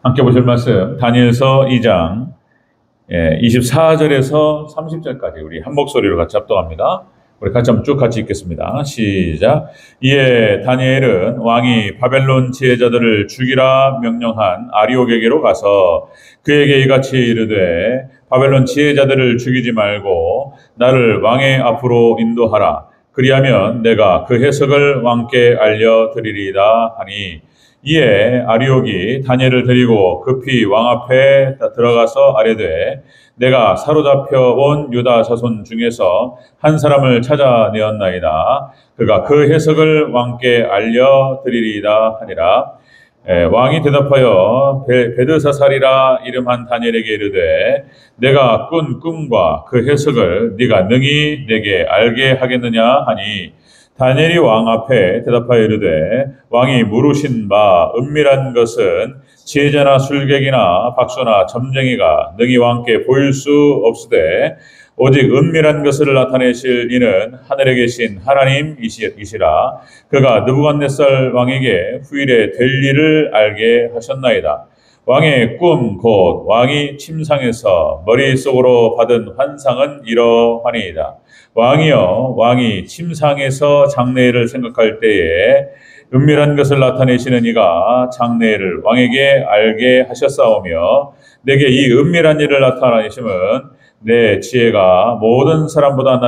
함께 보실 말씀 다니엘서 2장 24절에서 30절까지 우리 한 목소리로 같이 합독합니다. 우리 같이 한번 쭉 같이 읽겠습니다. 시작. 이에 다니엘은 왕이 바벨론 지혜자들을 죽이라 명령한 아리옥에게로 가서 그에게 이같이 이르되 바벨론 지혜자들을 죽이지 말고 나를 왕의 앞으로 인도하라. 그리하면 내가 그 해석을 왕께 알려드리리이다 하니, 이에 아리옥이 다니엘을 데리고 급히 왕 앞에 들어가서 아뢰되 내가 사로잡혀 온 유다 자손 중에서 한 사람을 찾아내었나이다. 그가 그 해석을 왕께 알려드리리이다 하니라. 왕이 대답하여 베드사살이라 이름한 다니엘에게 이르되 내가 꾼 꿈과 그 해석을 네가 능히 내게 알게 하겠느냐 하니, 다니엘이 왕 앞에 대답하여 이르되 왕이 물으신 바 은밀한 것은 지혜자나 술객이나 박수나 점쟁이가 능히 왕께 보일 수 없으되 오직 은밀한 것을 나타내실 이는 하늘에 계신 하나님이시라. 그가 느부갓네살 왕에게 후일에 될 일을 알게 하셨나이다. 왕의 꿈 곧 왕이 침상에서 머릿속으로 받은 환상은 이러하니이다. 왕이여, 왕이 침상에서 장래를 생각할 때에 은밀한 것을 나타내시는 이가 장래를 왕에게 알게 하셨사오며, 내게 이 은밀한 일을 나타내심은 내 지혜가 모든 사람보다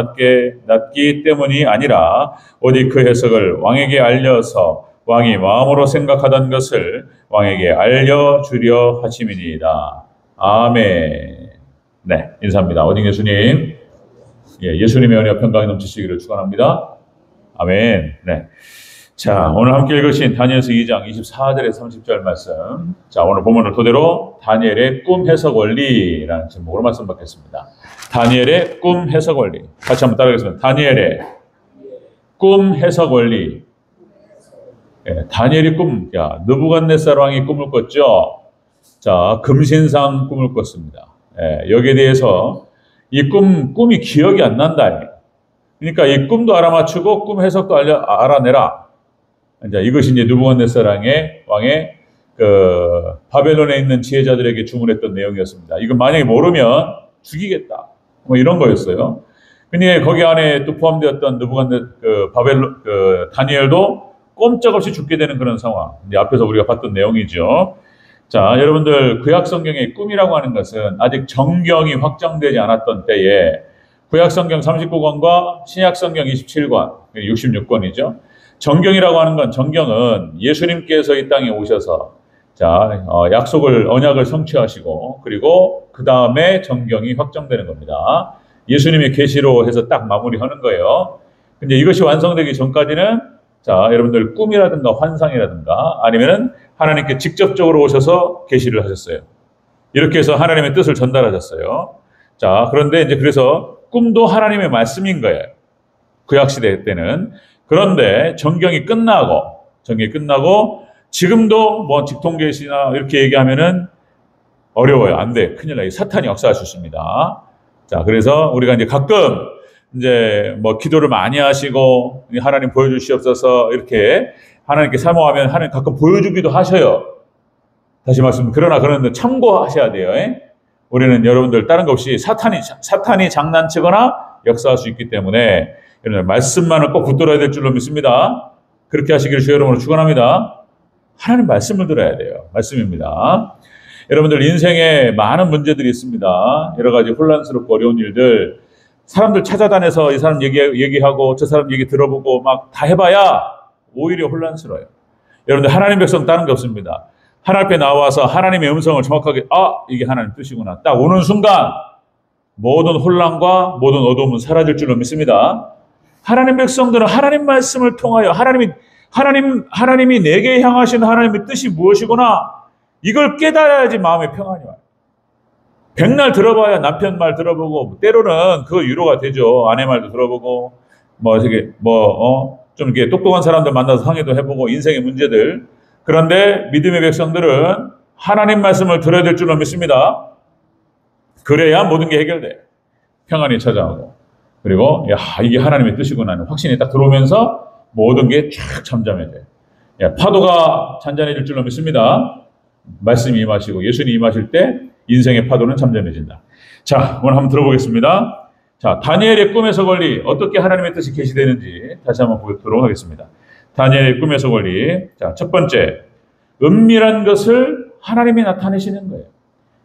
낮기 때문이 아니라 오직 그 해석을 왕에게 알려서 왕이 마음으로 생각하던 것을 왕에게 알려주려 하심이니이다. 아멘. 네, 인사합니다. 오직 예수님. 예수님의 은혜와 평강이 넘치시기를 축원합니다. 아멘. 네. 자, 오늘 함께 읽으신 다니엘서 2장 24절에 30절 말씀. 자, 오늘 본문을 토대로 다니엘의 꿈 해석 원리라는 제목으로 말씀 받겠습니다. 다니엘의 꿈 해석 원리. 같이 한번 따라하겠습니다. 다니엘의 꿈 해석 원리. 다니엘이 꿈, 느부갓네살 왕이 꿈을 꿨죠. 자, 금신상 꿈을 꿨습니다. 여기에 대해서 이 꿈이 기억이 안 난다. 그러니까 이 꿈도 알아맞추고 꿈 해석도 알아내라. 이제 이것이 이제 느부갓네살 왕의 바벨론에 있는 지혜자들에게 주문했던 내용이었습니다. 이거 만약에 모르면 죽이겠다. 뭐 이런 거였어요. 근데 거기 안에 또 포함되었던 다니엘도 꼼짝없이 죽게 되는 그런 상황. 이제 앞에서 우리가 봤던 내용이죠. 자, 여러분들 구약 성경의 꿈이라고 하는 것은 아직 정경이 확정되지 않았던 때에 구약 성경 39권과 신약 성경 27권, 66권이죠. 정경이라고 하는 건, 정경은 예수님께서 이 땅에 오셔서 언약을 성취하시고 그리고 그 다음에 정경이 확정되는 겁니다. 예수님의 계시로 해서 딱 마무리하는 거예요. 근데 이것이 완성되기 전까지는 여러분들 꿈이라든가 환상이라든가 아니면은 하나님께 직접적으로 오셔서 계시를 하셨어요. 이렇게 해서 하나님의 뜻을 전달하셨어요. 자, 그런데 이제 그래서 꿈도 하나님의 말씀인 거예요. 구약 시대 때는. 그런데 정경이 끝나고 지금도 뭐 직통계시나 이렇게 얘기하면은 어려워요. 안 돼. 큰일 나요. 사탄이 역사할 수 있습니다. 자, 그래서 우리가 이제 가끔 이제 뭐 기도를 많이 하시고 하나님 보여주시옵소서 이렇게 하나님께 사모하면 하나님 가끔 보여주기도 하셔요. 다시 말씀, 그런데 참고하셔야 돼요. 우리는 여러분들 다른 것 없이 사탄이 장난치거나 역사할 수 있기 때문에 여러분 말씀만을 꼭 붙들어야 될 줄로 믿습니다. 그렇게 하시기를 주의 이름으로 축원합니다. 하나님 말씀을 들어야 돼요. 말씀입니다. 여러분들 인생에 많은 문제들이 있습니다. 여러 가지 혼란스럽고 어려운 일들, 사람들 찾아다녀서 이 사람 얘기하고 저 사람 얘기 들어보고 막 다 해봐야 오히려 혼란스러워요. 여러분들 하나님 백성 다른 게 없습니다. 하나님 앞에 나와서 하나님의 음성을 정확하게 이게 하나님 뜻이구나 딱 오는 순간 모든 혼란과 모든 어두움은 사라질 줄로 믿습니다. 하나님 백성들은 하나님 말씀을 통하여 하나님이 내게 향하신 하나님의 뜻이 무엇이구나 이걸 깨달아야지 마음의 평안이 와요. 백날 들어봐야 남편 말 들어보고 때로는 그거 위로가 되죠. 아내 말도 들어보고 좀 이렇게 똑똑한 사람들 만나서 상의도 해보고 인생의 문제들. 그런데 믿음의 백성들은 하나님 말씀을 들어야 될 줄로 믿습니다. 그래야 모든 게 해결돼. 평안이 찾아오고 그리고 이게 하나님의 뜻이구나 하는 확신이 딱 들어오면서 모든 게 쫙 잠잠해져요. 파도가 잔잔해질 줄로 믿습니다. 말씀이 임하시고 예수님이 임하실 때 인생의 파도는 잠잠해진다. 자, 오늘 한번 들어보겠습니다. 자, 다니엘의 꿈에서 권리, 어떻게 하나님의 뜻이 계시되는지 다시 한번 보도록 하겠습니다. 다니엘의 꿈에서 권리. 자, 첫 번째, 은밀한 것을 하나님이 나타내시는 거예요.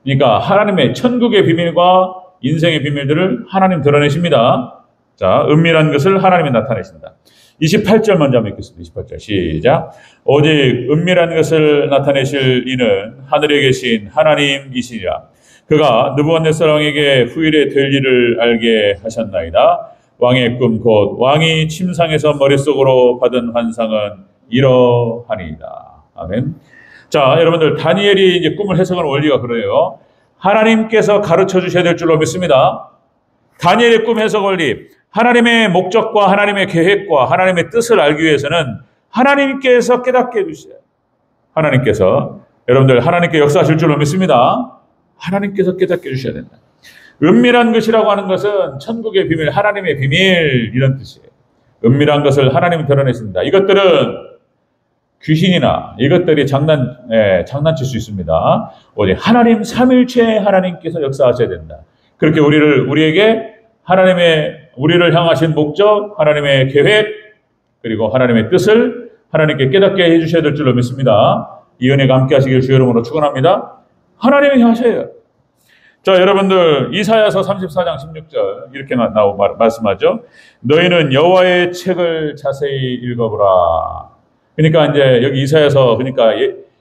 그러니까 하나님의 천국의 비밀과 인생의 비밀들을 하나님 드러내십니다. 자, 은밀한 것을 하나님이 나타내신다. 28절 먼저 한번 읽겠습니다. 28절 시작. 오직 은밀한 것을 나타내실 이는 하늘에 계신 하나님이시라. 그가 느부갓네살 왕에게 후일에 될 일을 알게 하셨나이다. 왕의 꿈 곧 왕이 침상에서 머릿속으로 받은 환상은 이러하니이다. 아멘. 자, 여러분들 다니엘이 이제 꿈을 해석하는 원리가 그래요. 하나님께서 가르쳐 주셔야 될 줄로 믿습니다. 다니엘의 꿈 해석 원리. 하나님의 목적과 하나님의 계획과 하나님의 뜻을 알기 위해서는 하나님께서 깨닫게 해주셔요. 하나님께서, 여러분들 하나님께 역사하실 줄로 믿습니다. 하나님께서 깨닫게 해주셔야 된다. 은밀한 것이라고 하는 것은 천국의 비밀, 하나님의 비밀 이런 뜻이에요. 은밀한 것을 하나님이 드러내신다. 이것들은 귀신이나 이것들이 장난칠 수 있습니다. 오직 하나님 삼일체 하나님께서 역사하셔야 된다. 그렇게 우리에게 우리를 향하신 목적, 하나님의 계획, 그리고 하나님의 뜻을 하나님께 깨닫게 해주셔야 될 줄로 믿습니다. 이 은혜가 함께 하시길 주의 이름으로 축원합니다. 하나님이 하셔요. 자, 여러분들 이사야서 34장 16절 이렇게 말씀하죠. 너희는 여호와의 책을 자세히 읽어보라. 그러니까 이제 여기 이사야서, 그러니까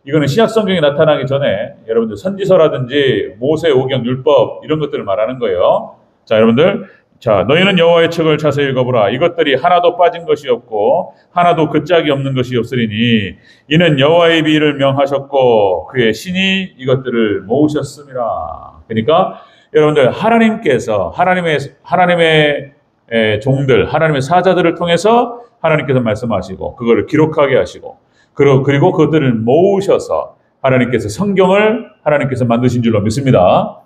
이거는 신약 성경에 나타나기 전에 여러분들 선지서라든지 모세 오경 율법 이런 것들을 말하는 거예요. 자, 여러분들, 자, 너희는 여호와의 책을 자세히 읽어보라. 이것들이 하나도 빠진 것이 없고 하나도 그 짝이 없는 것이 없으리니 이는 여호와의 비위를 명하셨고 그의 신이 이것들을 모으셨음이라. 그러니까 여러분들 하나님께서 하나님의 종들, 하나님의 사자들을 통해서 하나님께서 말씀하시고 그거를 기록하게 하시고 그리고 그것들을 모으셔서 하나님께서 성경을 하나님께서 만드신 줄로 믿습니다.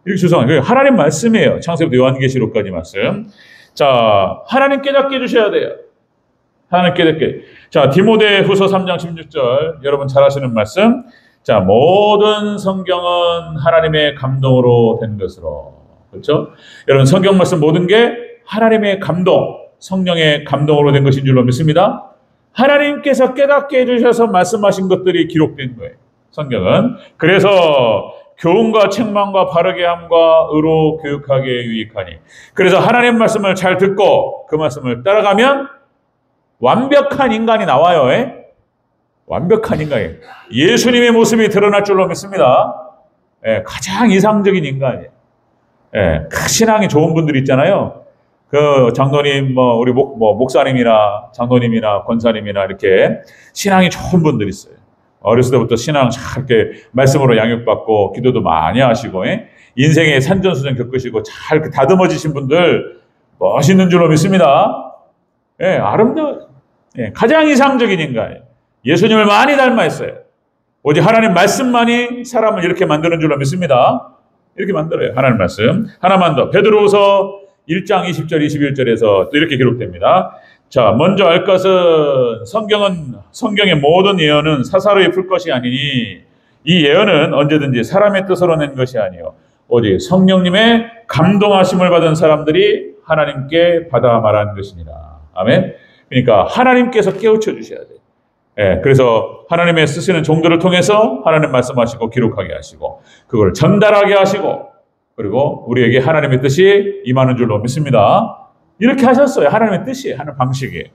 이렇게 주장해요. 하나님 말씀이에요. 창세부터 요한계시록까지 말씀. 자, 하나님 깨닫게 해주셔야 돼요. 하나님 깨닫게. 자, 디모데후서 3장 16절 여러분 잘 아시는 말씀. 자, 모든 성경은 하나님의 감동으로 된 것으로. 그렇죠? 여러분 성경 말씀 모든 게 하나님의 감동, 성령의 감동으로 된 것인 줄로 믿습니다. 하나님께서 깨닫게 해주셔서 말씀하신 것들이 기록된 거예요. 성경은. 그래서 교훈과 책망과 바르게 함과 의로 교육하게 유익하니. 그래서 하나님 말씀을 잘 듣고 그 말씀을 따라가면 완벽한 인간이 나와요. 완벽한 인간이에요. 예수님의 모습이 드러날 줄로 믿습니다. 가장 이상적인 인간이에요. 신앙이 좋은 분들 있잖아요. 그 장로님, 우리 목사님이나 장로님이나 권사님이나 이렇게 신앙이 좋은 분들 있어요. 어렸을 때부터 신앙 잘 이렇게 말씀으로 양육받고 기도도 많이 하시고 인생의 산전수전 겪으시고 잘 다듬어지신 분들 멋있는 줄로 믿습니다. 아름다워. 가장 이상적인 인간이에요. 예수님을 많이 닮아 있어요. 오직 하나님 말씀만이 사람을 이렇게 만드는 줄로 믿습니다. 이렇게 만들어요. 하나님 말씀. 하나만 더. 베드로후서 1장 20절 21절에서 또 이렇게 기록됩니다. 자, 먼저 알 것은 성경의 모든 예언은 사사로이 풀 것이 아니니 이 예언은 언제든지 사람의 뜻으로 낸 것이 아니요 오직 성령님의 감동하심을 받은 사람들이 하나님께 받아 말한 것이니라. 아멘. 그러니까 하나님께서 깨우쳐 주셔야 돼요. 그래서 하나님의 쓰시는 종들을 통해서 하나님 말씀하시고 기록하게 하시고 그걸 전달하게 하시고 그리고 우리에게 하나님의 뜻이 임하는 줄로 믿습니다. 이렇게 하셨어요. 하나님의 뜻이에요. 하는 방식이에요.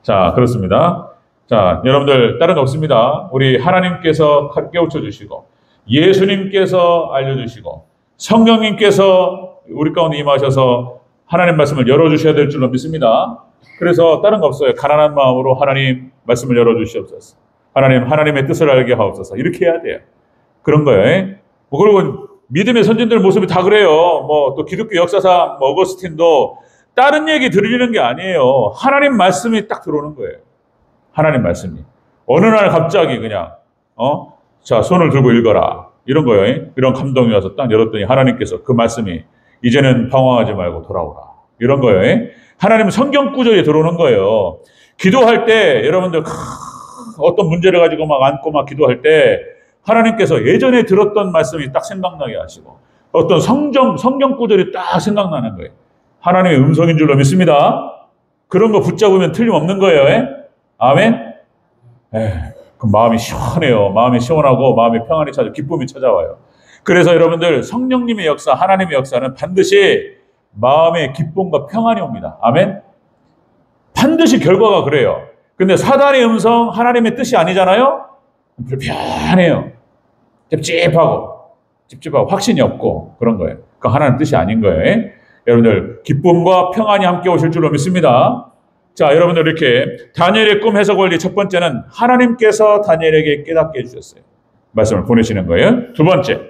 자, 그렇습니다. 자, 여러분들 다른 거 없습니다. 우리 하나님께서 깨우쳐 주시고 예수님께서 알려주시고 성령님께서 우리 가운데 임하셔서 하나님 말씀을 열어주셔야 될 줄로 믿습니다. 그래서 다른 거 없어요. 가난한 마음으로 하나님 말씀을 열어주시옵소서. 하나님의 뜻을 알게 하옵소서. 이렇게 해야 돼요. 그런 거예요. 그리고 믿음의 선진들 모습이 다 그래요. 또 기독교 역사상 어거스틴도 다른 얘기 들리는 게 아니에요. 하나님 말씀이 딱 들어오는 거예요. 하나님 말씀이. 어느 날 갑자기 그냥, 자, 손을 들고 읽어라. 이런 거예요. 이런 감동이 와서 딱 열었더니 하나님께서 그 말씀이 이제는 방황하지 말고 돌아오라. 이런 거예요. 하나님은 성경 구절이 들어오는 거예요. 기도할 때 여러분들 어떤 문제를 가지고 막 안고 막 기도할 때 하나님께서 예전에 들었던 말씀이 딱 생각나게 하시고 어떤 성경 구절이 딱 생각나는 거예요. 하나님의 음성인 줄로 믿습니다. 그런 거 붙잡으면 틀림없는 거예요. 예? 아멘? 그 마음이 시원해요. 마음이 시원하고 마음이 평안이 찾아 기쁨이 찾아와요. 그래서 여러분들 성령님의 역사, 하나님의 역사는 반드시 마음의 기쁨과 평안이 옵니다. 아멘? 반드시 결과가 그래요. 근데 사단의 음성, 하나님의 뜻이 아니잖아요? 불편해요. 찝찝하고 확신이 없고 그런 거예요. 그 하나님 뜻이 아닌 거예요. 여러분들 기쁨과 평안이 함께 오실 줄로 믿습니다. 자, 여러분들 이렇게 다니엘의 꿈 해석 원리 첫 번째는 하나님께서 다니엘에게 깨닫게 해주셨어요. 말씀을 보내시는 거예요. 두 번째,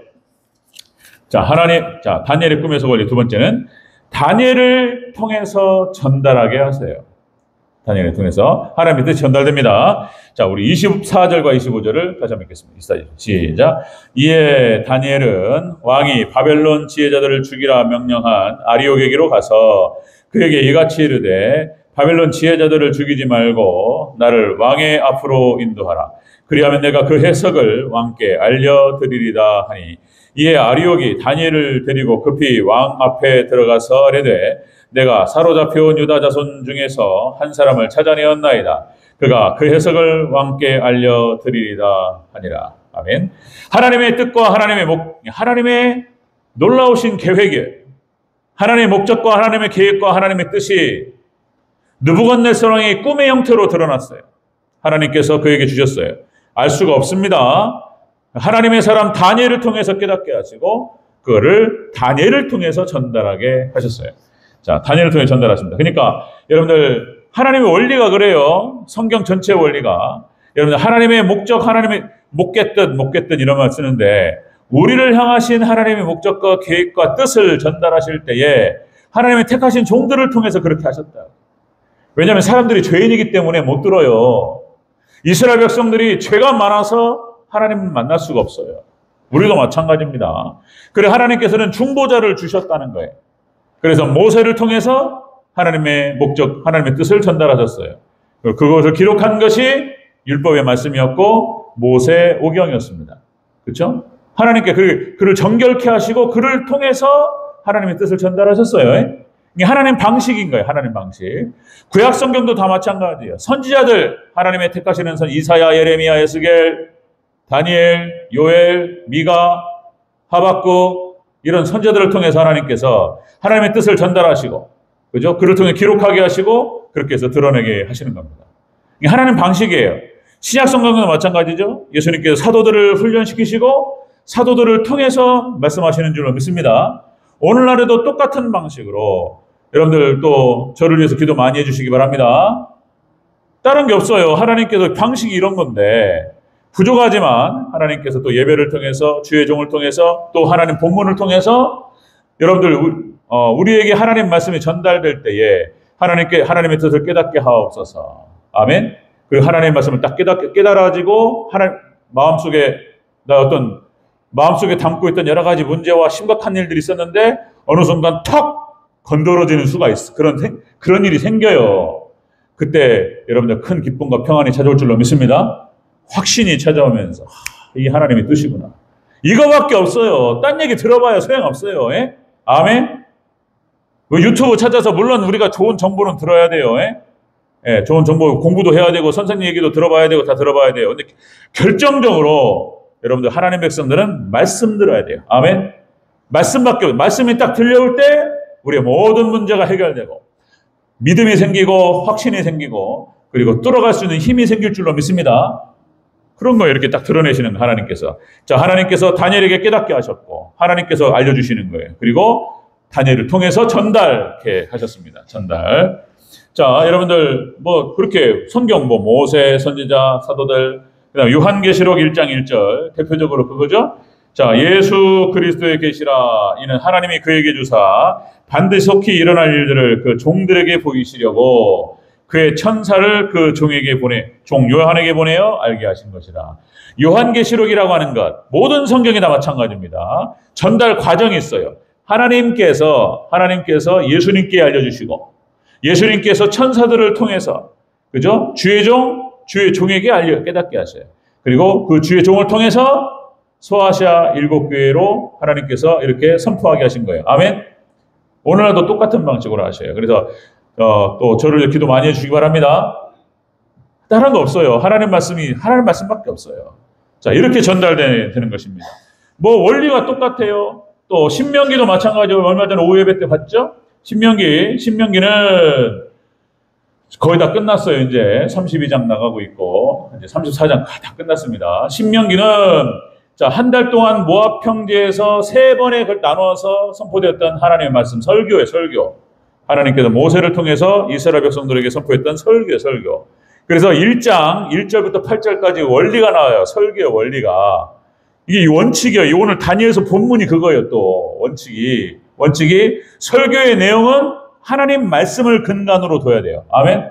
다니엘의 꿈 해석 원리 두 번째는 다니엘을 통해서 전달하게 하세요. 다니엘을 통해서 하나님의 뜻이 전달됩니다. 자, 우리 24절과 25절을 다시 한번 읽겠습니다. 시작. 이에 다니엘은 왕이 바벨론 지혜자들을 죽이라 명령한 아리옥에게로 가서 그에게 이같이 이르되 바벨론 지혜자들을 죽이지 말고 나를 왕의 앞으로 인도하라. 그리하면 내가 그 해석을 왕께 알려드리리다 하니 이에 아리옥이 다니엘을 데리고 급히 왕 앞에 들어가서 이르되 내가 사로잡혀온 유다 자손 중에서 한 사람을 찾아내었나이다. 그가 그 해석을 왕께 알려드리리다 하니라. 아멘. 하나님의 뜻과 하나님의 놀라우신 계획이에요. 하나님의 목적과 하나님의 계획과 하나님의 뜻이 느부갓네살 왕의 꿈의 형태로 드러났어요. 하나님께서 그에게 주셨어요. 알 수가 없습니다. 하나님의 사람 다니엘을 통해서 깨닫게 하시고 그거를 다니엘을 통해서 전달하게 하셨어요. 자, 다니엘을 통해 전달하십니다. 그러니까 여러분들 하나님의 원리가 그래요. 성경 전체 원리가 여러분들 하나님의 목적, 하나님의 목깨뜻 이런 말 쓰는데 우리를 향하신 하나님의 목적과 계획과 뜻을 전달하실 때에 하나님의 택하신 종들을 통해서 그렇게 하셨다. 왜냐하면 사람들이 죄인이기 때문에 못 들어요. 이스라엘 백성들이 죄가 많아서 하나님을 만날 수가 없어요. 우리도 마찬가지입니다. 그래 하나님께서는 중보자를 주셨다는 거예요. 그래서 모세를 통해서 하나님의 목적, 하나님의 뜻을 전달하셨어요. 그것을 기록한 것이 율법의 말씀이었고 모세 오경이었습니다. 그렇죠? 하나님께 그를 정결케 하시고 그를 통해서 하나님의 뜻을 전달하셨어요. 이게 하나님 방식인 거예요. 하나님 방식. 구약 성경도 다 마찬가지예요. 선지자들 하나님의 택하시는 선 이사야, 예레미야, 에스겔, 다니엘, 요엘, 미가, 하박국 이런 선지자들을 통해서 하나님께서 하나님의 뜻을 전달하시고 그죠? 그를 통해 기록하게 하시고 그렇게 해서 드러내게 하시는 겁니다. 이게 하나님 방식이에요. 신약 성경도 마찬가지죠. 예수님께서 사도들을 훈련시키시고 사도들을 통해서 말씀하시는 줄로 믿습니다. 오늘날에도 똑같은 방식으로 여러분들 또 저를 위해서 기도 많이 해주시기 바랍니다. 다른 게 없어요. 하나님께서 방식이 이런 건데 부족하지만 하나님께서 또 예배를 통해서 주의 종을 통해서 또 하나님 본문을 통해서 여러분들 우리에게 하나님 말씀이 전달될 때에 하나님의 뜻을 깨닫게 하옵소서. 아멘. 그리고 하나님의 말씀을 딱 깨달아지고 하나님 마음속에 담고 있던 여러 가지 문제와 심각한 일들이 있었는데 어느 순간 턱 건드려지는 수가 있어. 그런 일이 생겨요. 그때 여러분들 큰 기쁨과 평안이 찾아올 줄로 믿습니다. 확신이 찾아오면서 이게 하나님의 뜻이구나. 이거밖에 없어요. 딴 얘기 들어봐야 소용없어요. 예? 아멘. 유튜브 찾아서 물론 우리가 좋은 정보는 들어야 돼요. 예? 좋은 정보 공부도 해야 되고 선생님 얘기도 들어봐야 되고 다 들어봐야 돼요. 근데 결정적으로 여러분들 하나님 백성들은 말씀 들어야 돼요. 아멘. 말씀이 딱 들려올 때 우리의 모든 문제가 해결되고 믿음이 생기고 확신이 생기고 그리고 뚫어갈 수 있는 힘이 생길 줄로 믿습니다. 그런 거 이렇게 딱 드러내시는 하나님께서. 자, 하나님께서 다니엘에게 깨닫게 하셨고 하나님께서 알려주시는 거예요. 그리고 다니엘을 통해서 전달케 하셨습니다. 전달. 자, 여러분들 그렇게 성경 모세, 선지자, 사도들 그다음 요한계시록 1장 1절 대표적으로 그거죠. 자, 예수 그리스도의 계시라 이는 하나님이 그에게 주사 반드시 속히 일어날 일들을 그 종들에게 보이시려고 그의 천사를 그 종 요한에게 보내어 알게 하신 것이라. 요한계시록이라고 하는 것 모든 성경이 다 마찬가지입니다. 전달 과정이 있어요. 하나님께서 예수님께 알려주시고 예수님께서 천사들을 통해서 그죠? 주의 종에게 깨닫게 하셔요. 그리고 그 주의 종을 통해서 소아시아 7교회로 하나님께서 이렇게 선포하게 하신 거예요. 아멘. 오늘날도 똑같은 방식으로 하셔요. 그래서 또 저를 기도 많이 해주시기 바랍니다. 다른 거 없어요. 하나님 말씀밖에 없어요. 자, 이렇게 전달되는 것입니다. 뭐 원리가 똑같아요. 또 신명기도 마찬가지로 얼마 전에 오예배 때 봤죠? 신명기는 거의 다 끝났어요. 이제 32장 나가고 있고 이제 34장 다 끝났습니다. 신명기는 자, 한 달 동안 모압 평지에서 3번에 나눠서 선포되었던 하나님의 말씀 설교. 하나님께서 모세를 통해서 이스라엘 백성들에게 선포했던 설교. 그래서 1장 1절부터 8절까지 원리가 나와요. 설교의 원리가. 이게 원칙이에요. 오늘 다니엘서 본문이 그거예요. 또 원칙이 설교의 내용은 하나님 말씀을 근간으로 둬야 돼요. 아멘.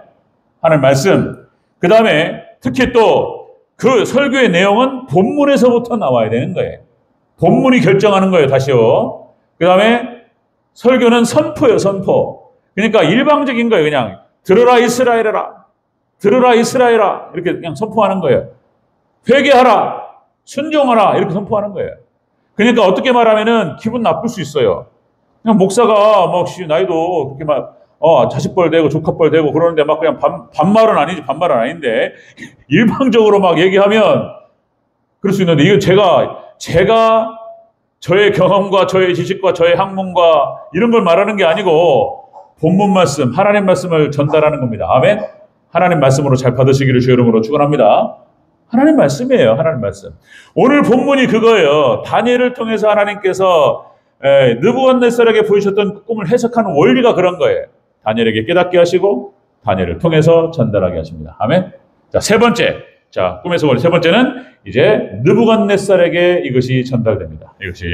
하나님 말씀. 그 다음에 특히 또 그 설교의 내용은 본문에서부터 나와야 되는 거예요. 본문이 결정하는 거예요. 다시요. 그 다음에 설교는 선포예요. 선포. 그러니까 일방적인 거예요. 그냥 들으라 이스라엘아. 이렇게 그냥 선포하는 거예요. 회개하라. 순종하라. 이렇게 선포하는 거예요. 그러니까 어떻게 말하면은 기분 나쁠 수 있어요. 그냥 목사가 나이도 그렇게 막 자식벌 되고 조카벌 되고 그러는데 막 그냥 반말은 아닌데 일방적으로 막 얘기하면 그럴 수 있는데 이건 제가 저의 경험과 저의 지식과 저의 학문과 이런 걸 말하는 게 아니고 본문 말씀, 하나님 말씀을 전달하는 겁니다. 아멘. 하나님 말씀으로 잘 받으시기를 주의 이름으로 축원합니다. 하나님 말씀이에요. 하나님 말씀. 오늘 본문이 그거예요. 다니엘을 통해서 하나님께서 느부갓네살에게 보이셨던 꿈을 해석하는 원리가 그런 거예요. 다니엘에게 깨닫게 하시고 다니엘을 통해서 전달하게 하십니다. 아멘. 자, 세 번째. 자, 꿈에서 본 세 번째는 이제 느부갓네살에게 이것이 전달됩니다. 이것이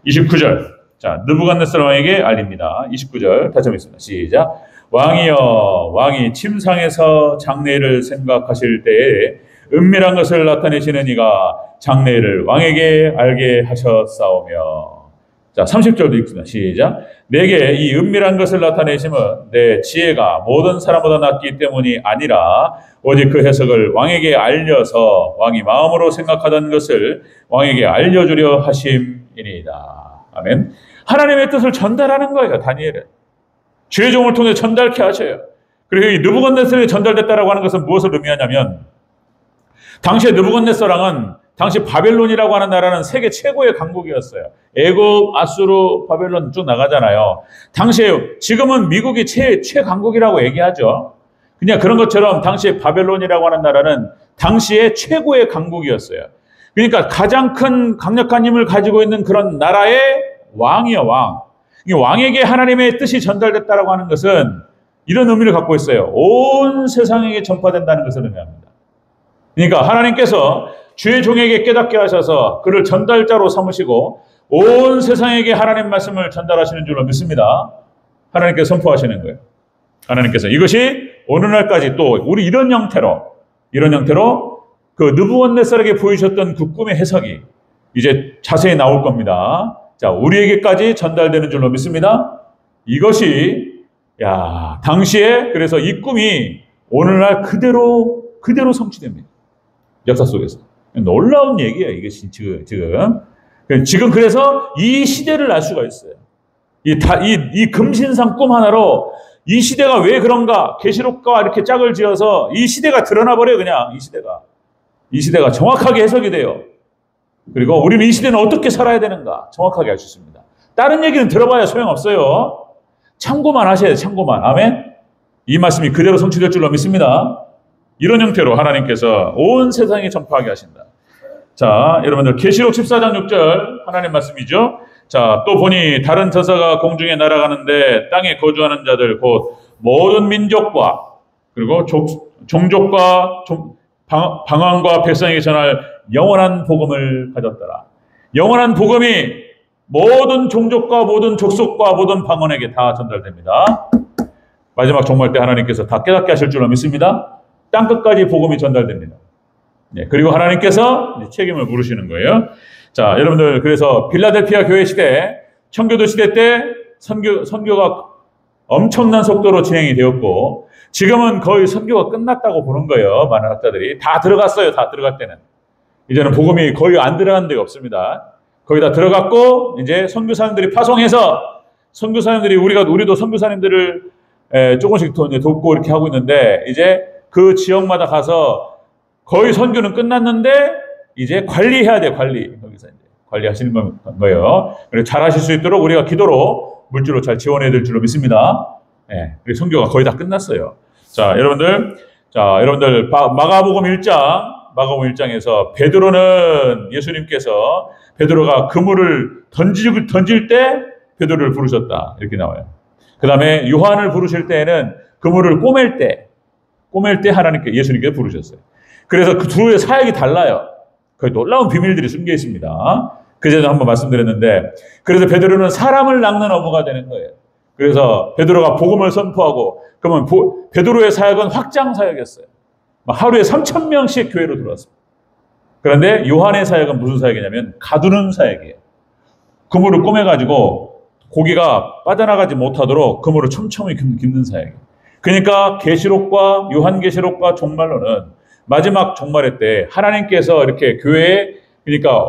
29절. 자, 느부갓네살 왕에게 알립니다. 29절 다시 한번 있습니다. 시작. 왕이여, 왕이 침상에서 장래를 생각하실 때에 은밀한 것을 나타내시는 이가 장래를 왕에게 알게 하셨사오며. 자, 30절도 읽습니다. 시작. 내게 이 은밀한 것을 나타내심은 내 지혜가 모든 사람보다 낫기 때문이 아니라 오직 그 해석을 왕에게 알려서 왕이 마음으로 생각하던 것을 왕에게 알려주려 하심이니이다. 아멘. 하나님의 뜻을 전달하는 거예요. 다니엘은. 주의 종을 통해 전달케 하셔요. 그리고 이 느부갓네살에게 전달됐다라고 하는 것은 무엇을 의미하냐면 당시에 느부갓네살 왕은 당시 바벨론이라고 하는 나라는 세계 최고의 강국이었어요. 애굽, 아수르, 바벨론 쭉 나가잖아요. 당시에 지금은 미국이 최강국이라고 얘기하죠. 그냥 그런 것처럼 당시에 바벨론이라고 하는 나라는 당시에 최고의 강국이었어요. 그러니까 가장 큰 강력한 힘을 가지고 있는 그런 나라의 왕이요, 왕. 이 왕에게 하나님의 뜻이 전달됐다라고 하는 것은 이런 의미를 갖고 있어요. 온 세상에게 전파된다는 것을 의미합니다. 그러니까 하나님께서 주의 종에게 깨닫게 하셔서 그를 전달자로 삼으시고 온 세상에게 하나님 말씀을 전달하시는 줄로 믿습니다. 하나님께서 선포하시는 거예요. 하나님께서 이것이 오늘날까지 또 우리 이런 형태로 그 느부갓네살에게 보이셨던 그 꿈의 해석이 이제 자세히 나올 겁니다. 자, 우리에게까지 전달되는 줄로 믿습니다. 이것이 당시에 그래서 이 꿈이 오늘날 그대로 성취됩니다. 역사 속에서. 놀라운 얘기예요, 이게 지금 그래서 이 시대를 알 수가 있어요. 이 금신상 꿈 하나로 이 시대가 왜 그런가, 계시록과 이렇게 짝을 지어서 이 시대가 드러나 버려요, 그냥 이 시대가 정확하게 해석이 돼요. 그리고 우리는 이 시대는 어떻게 살아야 되는가 정확하게 알 수 있습니다. 다른 얘기는 들어봐야 소용없어요. 참고만 하셔야 돼요, 참고만. 아멘. 이 말씀이 그대로 성취될 줄로 믿습니다. 이런 형태로 하나님께서 온 세상에 전파하게 하신다. 자, 여러분들 계시록 14장 6절 하나님 말씀이죠. 자, 또 보니 다른 전사가 공중에 날아가는데 땅에 거주하는 자들 곧 모든 민족과 그리고 종족과 방언과 백성에게 전할 영원한 복음을 가졌더라. 영원한 복음이 모든 종족과 모든 족속과 모든 방언에게 다 전달됩니다. 마지막 종말 때 하나님께서 다 깨닫게 하실 줄로 믿습니다. 땅끝까지 복음이 전달됩니다. 네, 그리고 하나님께서 책임을 물으시는 거예요. 자, 여러분들 그래서 빌라델피아 교회 시대, 청교도 시대 때 선교가 엄청난 속도로 진행이 되었고 지금은 거의 선교가 끝났다고 보는 거예요. 많은 학자들이. 다 들어갔어요. 다 들어갈 때는. 이제는 복음이 거의 안 들어간 데가 없습니다. 거의 다 들어갔고 이제 선교사님들이 파송해서 선교사님들이 우리도 선교사님들을 조금씩 돕고 이렇게 하고 있는데 이제 그 지역마다 가서 거의 선교는 끝났는데 이제 관리해야 돼요. 거기서 이제 관리하시는 거예요. 그래서 잘 하실 수 있도록 우리가 기도로 물질로 잘 지원해야 될 줄로 믿습니다. 그리고 선교가 거의 다 끝났어요. 자, 여러분들 마가복음 1장에서 베드로는 예수님께서 베드로가 그물을 던질 때 베드로를 부르셨다. 이렇게 나와요. 그 다음에 요한을 부르실 때에는 그물을 꼬맬 때 예수님께서 부르셨어요. 그래서 그 둘의 사역이 달라요. 거의 놀라운 비밀들이 숨겨 있습니다. 그전에 한번 말씀드렸는데, 그래서 베드로는 사람을 낚는 어부가 되는 거예요. 그래서 베드로가 복음을 선포하고, 그러면 베드로의 사역은 확장 사역이었어요. 하루에 3,000명씩 교회로 들어왔습니다. 그런데 요한의 사역은 무슨 사역이냐면 가두는 사역이에요. 그물을 꼬매가지고 고기가 빠져나가지 못하도록 그물을 촘촘히 깁는 사역이에요. 그러니까 계시록과 요한계시록과 종말론은 마지막 종말의 때 하나님께서 이렇게 교회에 그러니까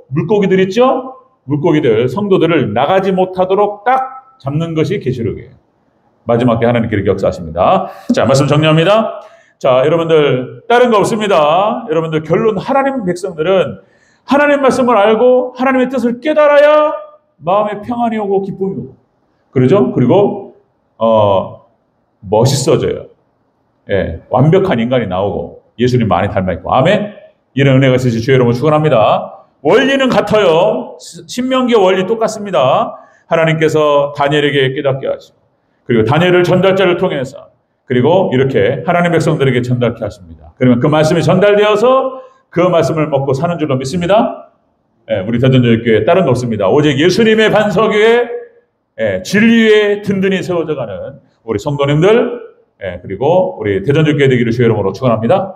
물고기들 있죠? 물고기들 성도들을 나가지 못하도록 딱 잡는 것이 계시록이에요. 마지막 때 하나님께 이렇게 역사하십니다. 자, 말씀 정리합니다. 자, 여러분들 다른 거 없습니다. 여러분들 결론, 하나님 백성들은 하나님 말씀을 알고 하나님의 뜻을 깨달아야 마음에 평안이 오고 기쁨이 오고 그러죠? 그리고 멋있어져요. 완벽한 인간이 나오고 예수님 많이 닮아있고 아멘? 이런 은혜가 있으시 주의 여러분 축원합니다. 원리는 같아요. 신명기의 원리 똑같습니다. 하나님께서 다니엘에게 깨닫게 하시고 그리고 다니엘을 전달자를 통해서 그리고 이렇게 하나님 백성들에게 전달케 하십니다. 그러면 그 말씀이 전달되어서 그 말씀을 먹고 사는 줄로 믿습니다. 우리 대전교회 다른 거 없습니다. 오직 예수님의 반석 위에 진리 위에 든든히 세워져가는 우리 성도님들 그리고 우리 대전교회 되기를 주의 이름으로 축원합니다.